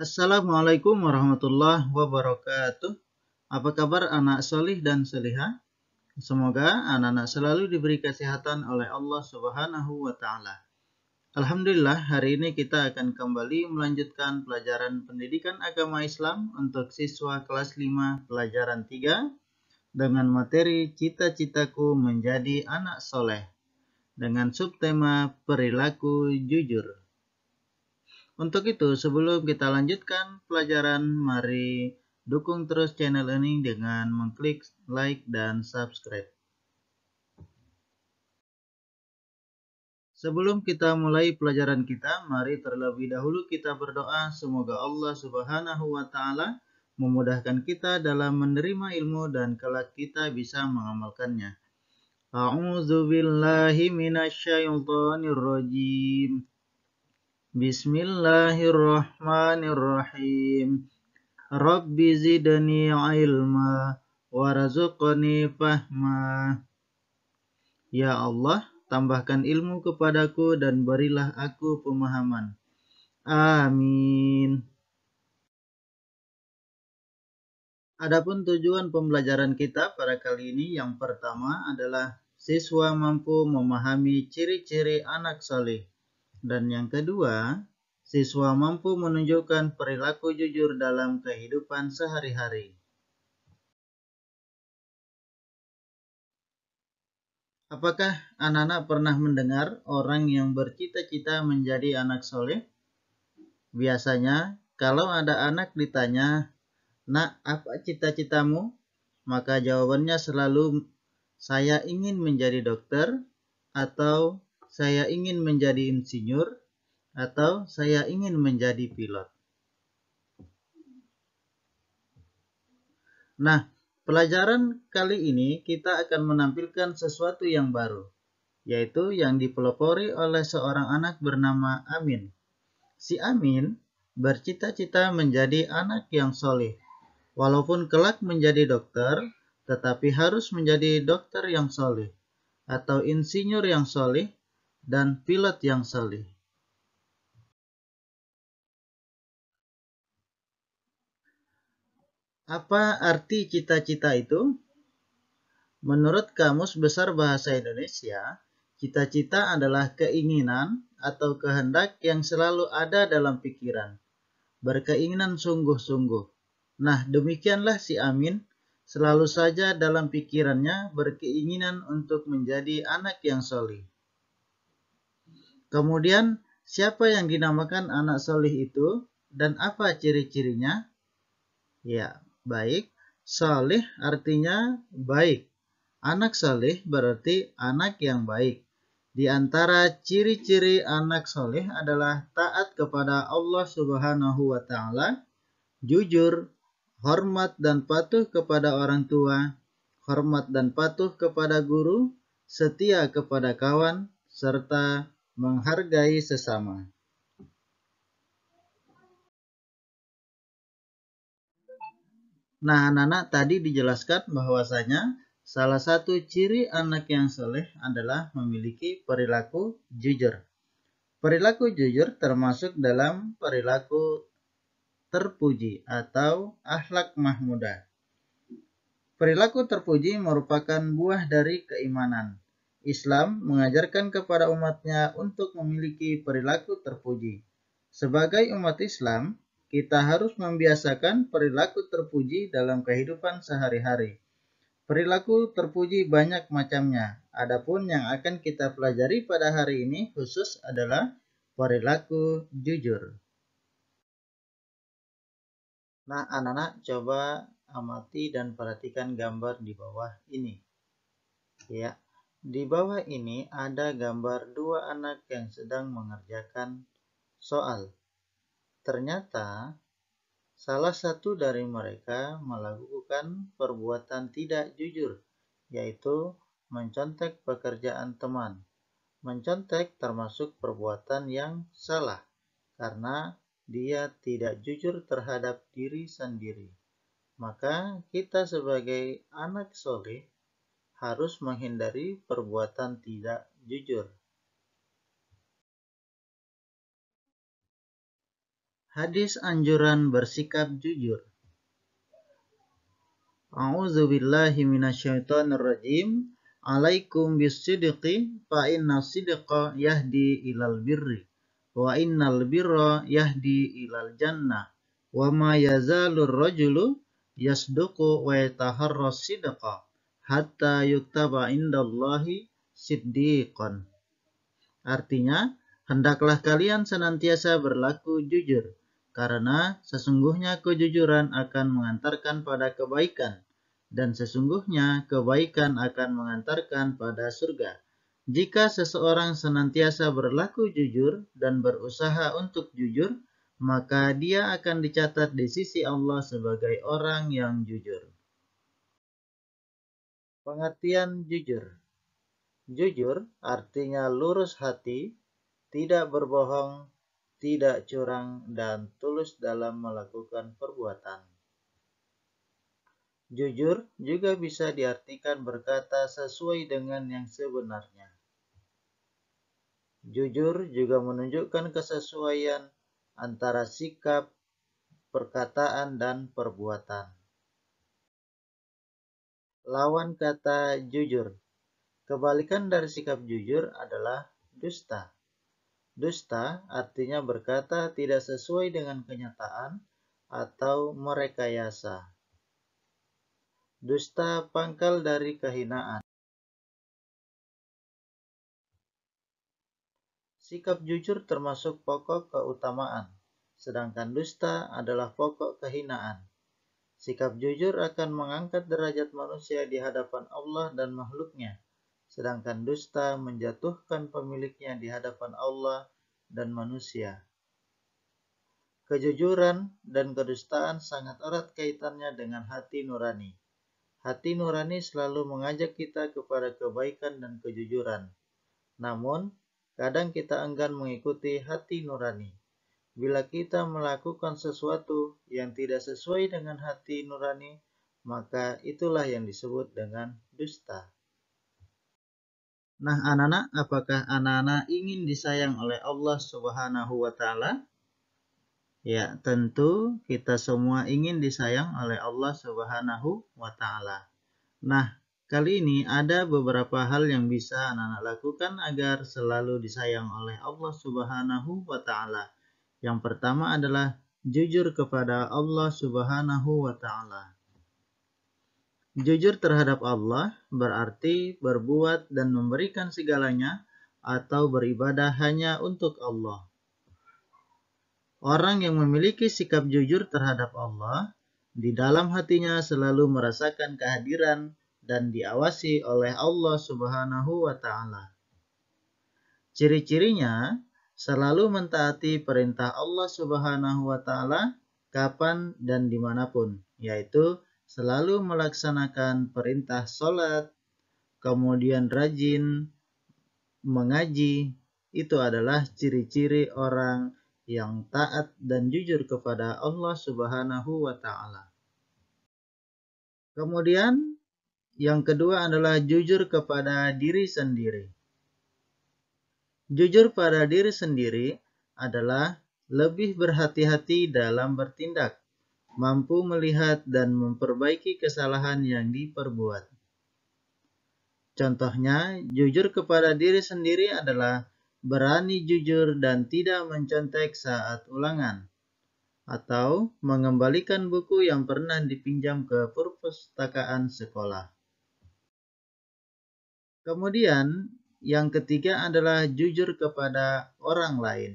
Assalamualaikum warahmatullahi wabarakatuh. Apa kabar anak solih dan solihah? Semoga anak-anak selalu diberi kesehatan oleh Allah Subhanahu wa Ta'ala. Alhamdulillah, hari ini kita akan kembali melanjutkan pelajaran pendidikan agama Islam untuk siswa kelas 5 pelajaran 3 dengan materi Cita-citaku menjadi anak soleh dengan subtema perilaku jujur. Untuk itu, sebelum kita lanjutkan pelajaran, mari dukung terus channel ini dengan mengklik like dan subscribe. Sebelum kita mulai pelajaran kita, mari terlebih dahulu kita berdoa semoga Allah Subhanahu wa Ta'ala memudahkan kita dalam menerima ilmu dan kelak kita bisa mengamalkannya. A'udzu billahi minasyaitonir rajim. Bismillahirrahmanirrahim. Rabbi zidni ilma warzuqni fahma. Ya Allah, tambahkan ilmu kepadaku dan berilah aku pemahaman. Amin. Adapun tujuan pembelajaran kita pada kali ini yang pertama adalah siswa mampu memahami ciri-ciri anak saleh. Dan yang kedua, siswa mampu menunjukkan perilaku jujur dalam kehidupan sehari-hari. Apakah anak-anak pernah mendengar orang yang bercita-cita menjadi anak soleh? Biasanya, kalau ada anak ditanya, "Nak, apa cita-citamu?" Maka jawabannya selalu, "Saya ingin menjadi dokter," atau "Saya ingin menjadi insinyur," atau "Saya ingin menjadi pilot." Nah, pelajaran kali ini kita akan menampilkan sesuatu yang baru, yaitu yang dipelopori oleh seorang anak bernama Amin. Si Amin bercita-cita menjadi anak yang soleh. Walaupun kelak menjadi dokter, tetapi harus menjadi dokter yang soleh, atau insinyur yang soleh, dan pilot yang soleh. Apa arti cita-cita itu? Menurut Kamus Besar Bahasa Indonesia, cita-cita adalah keinginan atau kehendak yang selalu ada dalam pikiran. Berkeinginan sungguh-sungguh. Nah, demikianlah si Amin selalu saja dalam pikirannya berkeinginan untuk menjadi anak yang soleh. Kemudian, siapa yang dinamakan anak soleh itu dan apa ciri-cirinya? Ya, baik. Soleh artinya baik. Anak soleh berarti anak yang baik. Di antara ciri-ciri anak soleh adalah taat kepada Allah Subhanahu wa Ta'ala, jujur, hormat dan patuh kepada orang tua, hormat dan patuh kepada guru, setia kepada kawan, serta menghargai sesama. Nah, anak-anak tadi dijelaskan bahwasanya salah satu ciri anak yang soleh adalah memiliki perilaku jujur. Perilaku jujur termasuk dalam perilaku terpuji atau akhlak mahmudah. Perilaku terpuji merupakan buah dari keimanan. Islam mengajarkan kepada umatnya untuk memiliki perilaku terpuji. Sebagai umat Islam, kita harus membiasakan perilaku terpuji dalam kehidupan sehari-hari. Perilaku terpuji banyak macamnya. Adapun yang akan kita pelajari pada hari ini khusus adalah perilaku jujur. Nah, anak-anak coba amati dan perhatikan gambar di bawah ini. Ya, di bawah ini ada gambar dua anak yang sedang mengerjakan soal. Ternyata salah satu dari mereka melakukan perbuatan tidak jujur, yaitu mencontek pekerjaan teman. Mencontek termasuk perbuatan yang salah, karena dia tidak jujur terhadap diri sendiri. Maka kita sebagai anak soleh harus menghindari perbuatan tidak jujur. Hadis anjuran bersikap jujur. A'udzubillahi minasyaitonirrajim. Alaikum bisidqi fa inna sidqa yahdi ilal birri wa innal birra yahdi ilal jannah wa ma yazalur rajulu yasduqu wa yataharras sidqa hatta yuktaba indallahi siddiqan. Artinya, hendaklah kalian senantiasa berlaku jujur, karena sesungguhnya kejujuran akan mengantarkan pada kebaikan, dan sesungguhnya kebaikan akan mengantarkan pada surga. Jika seseorang senantiasa berlaku jujur dan berusaha untuk jujur, maka dia akan dicatat di sisi Allah sebagai orang yang jujur. Pengertian jujur. Jujur artinya lurus hati, tidak berbohong, tidak curang, dan tulus dalam melakukan perbuatan. Jujur juga bisa diartikan berkata sesuai dengan yang sebenarnya. Jujur juga menunjukkan kesesuaian antara sikap, perkataan, dan perbuatan. Lawan kata jujur. Kebalikan dari sikap jujur adalah dusta. Dusta artinya berkata tidak sesuai dengan kenyataan atau merekayasa. Dusta pangkal dari kehinaan. Sikap jujur termasuk pokok keutamaan, sedangkan dusta adalah pokok kehinaan. Sikap jujur akan mengangkat derajat manusia di hadapan Allah dan makhluknya, sedangkan dusta menjatuhkan pemiliknya di hadapan Allah dan manusia. Kejujuran dan kedustaan sangat erat kaitannya dengan hati nurani. Hati nurani selalu mengajak kita kepada kebaikan dan kejujuran. Namun, kadang kita enggan mengikuti hati nurani. Bila kita melakukan sesuatu yang tidak sesuai dengan hati nurani, maka itulah yang disebut dengan dusta. Nah, anak-anak, apakah anak-anak ingin disayang oleh Allah Subhanahu wa Ta'ala? Ya, tentu kita semua ingin disayang oleh Allah Subhanahu wa Ta'ala. Nah, kali ini ada beberapa hal yang bisa anak-anak lakukan agar selalu disayang oleh Allah Subhanahu wa Ta'ala. Yang pertama adalah jujur kepada Allah Subhanahu wa Ta'ala. Jujur terhadap Allah berarti berbuat dan memberikan segalanya atau beribadah hanya untuk Allah. Orang yang memiliki sikap jujur terhadap Allah, di dalam hatinya selalu merasakan kehadiran dan diawasi oleh Allah Subhanahu wa Ta'ala. Ciri-cirinya selalu mentaati perintah Allah Subhanahu wa Ta'ala kapan dan dimanapun, yaitu selalu melaksanakan perintah sholat, kemudian rajin mengaji. Itu adalah ciri-ciri orang yang taat dan jujur kepada Allah Subhanahu wa Ta'ala. Kemudian yang kedua adalah jujur kepada diri sendiri. Jujur pada diri sendiri adalah lebih berhati-hati dalam bertindak, mampu melihat dan memperbaiki kesalahan yang diperbuat. Contohnya, jujur kepada diri sendiri adalah berani jujur dan tidak mencontek saat ulangan, atau mengembalikan buku yang pernah dipinjam ke perpustakaan sekolah. Kemudian, yang ketiga adalah jujur kepada orang lain.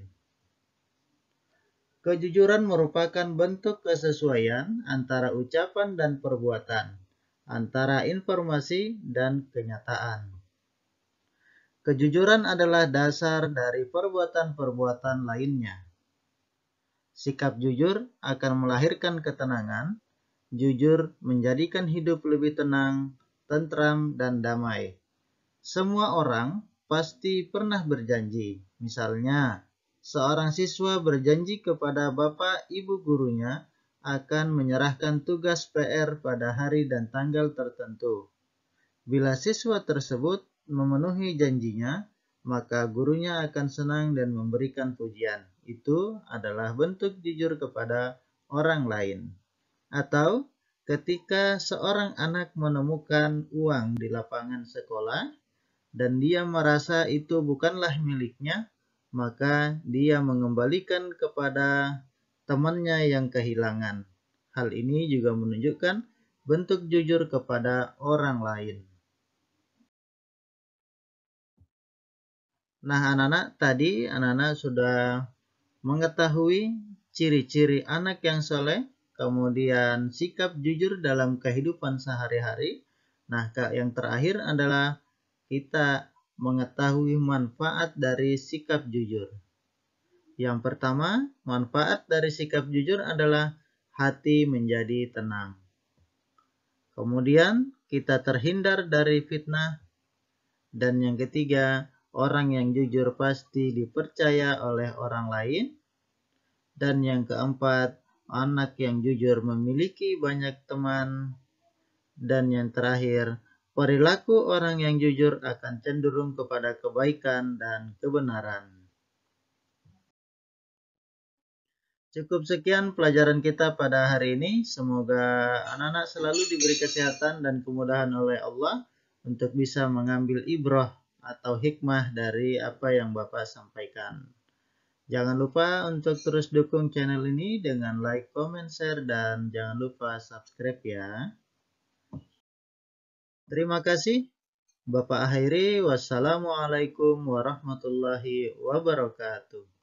Kejujuran merupakan bentuk kesesuaian antara ucapan dan perbuatan, antara informasi dan kenyataan. Kejujuran adalah dasar dari perbuatan-perbuatan lainnya. Sikap jujur akan melahirkan ketenangan. Jujur menjadikan hidup lebih tenang, tentram, dan damai. Semua orang pasti pernah berjanji. Misalnya, seorang siswa berjanji kepada bapak ibu gurunya akan menyerahkan tugas PR pada hari dan tanggal tertentu. Bila siswa tersebut memenuhi janjinya, maka gurunya akan senang dan memberikan pujian. Itu adalah bentuk jujur kepada orang lain. Atau ketika seorang anak menemukan uang di lapangan sekolah dan dia merasa itu bukanlah miliknya, maka dia mengembalikan kepada temannya yang kehilangan. Hal ini juga menunjukkan bentuk jujur kepada orang lain. Nah, anak-anak, tadi anak-anak sudah mengetahui ciri-ciri anak yang soleh, kemudian sikap jujur dalam kehidupan sehari-hari. Nah, yang terakhir adalah kita mengetahui manfaat dari sikap jujur. Yang pertama, manfaat dari sikap jujur adalah hati menjadi tenang. Kemudian, kita terhindar dari fitnah. Dan yang ketiga, orang yang jujur pasti dipercaya oleh orang lain. Dan yang keempat, anak yang jujur memiliki banyak teman. Dan yang terakhir, perilaku orang yang jujur akan cenderung kepada kebaikan dan kebenaran. Cukup sekian pelajaran kita pada hari ini. Semoga anak-anak selalu diberi kesehatan dan kemudahan oleh Allah untuk bisa mengambil ibrah atau hikmah dari apa yang Bapak sampaikan. Jangan lupa untuk terus dukung channel ini dengan like, comment, share, dan jangan lupa subscribe ya. Terima kasih. Bapak akhiri. Wassalamualaikum warahmatullahi wabarakatuh.